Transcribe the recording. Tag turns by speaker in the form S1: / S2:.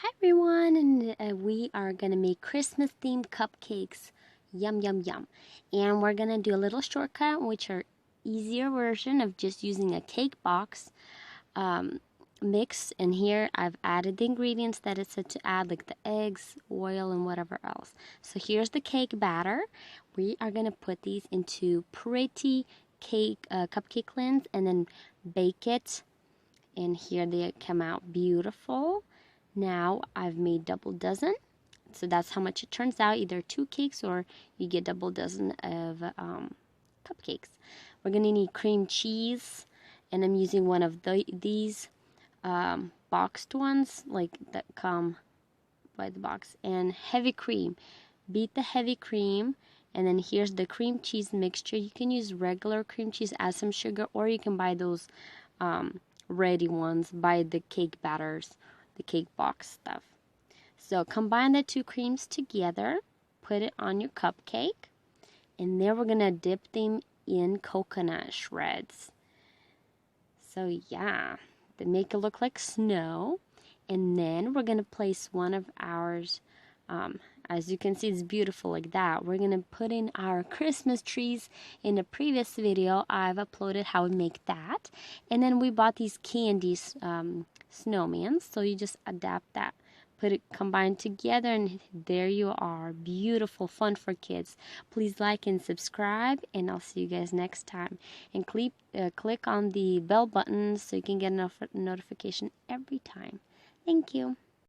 S1: Hi everyone, and we are gonna make Christmas themed cupcakes. Yum yum yum. And we're gonna do a little shortcut, which are easier version of just using a cake box mix. And here I've added the ingredients that it said to add, like the eggs, oil, and whatever else. So here's the cake batter. We are gonna put these into pretty cupcake lens and then bake it. And here they come out beautiful. Now I've made double dozen, so that's how much it turns out, either 2 cakes or you get double dozen of cupcakes. We're gonna need cream cheese, and I'm using one of these boxed ones, like that come by the box, and heavy cream. Beat the heavy cream, and then here's the cream cheese mixture. You can use regular cream cheese, add some sugar, or you can buy those ready ones, buy the cake batters, the cake box stuff. So combine the 2 creams together, put it on your cupcake, and then we're gonna dip them in coconut shreds. So yeah, they make it look like snow. And then we're gonna place one of ours, as you can see, it's beautiful like that. We're gonna put in our Christmas trees. In a previous video, I've uploaded how we make that. And then we bought these candies, snowmen, so you just adapt that, put it combined together, and there you are. Beautiful, fun for kids. Please like and subscribe, and I'll see you guys next time. And click on the bell button so you can get a notification every time. Thank you.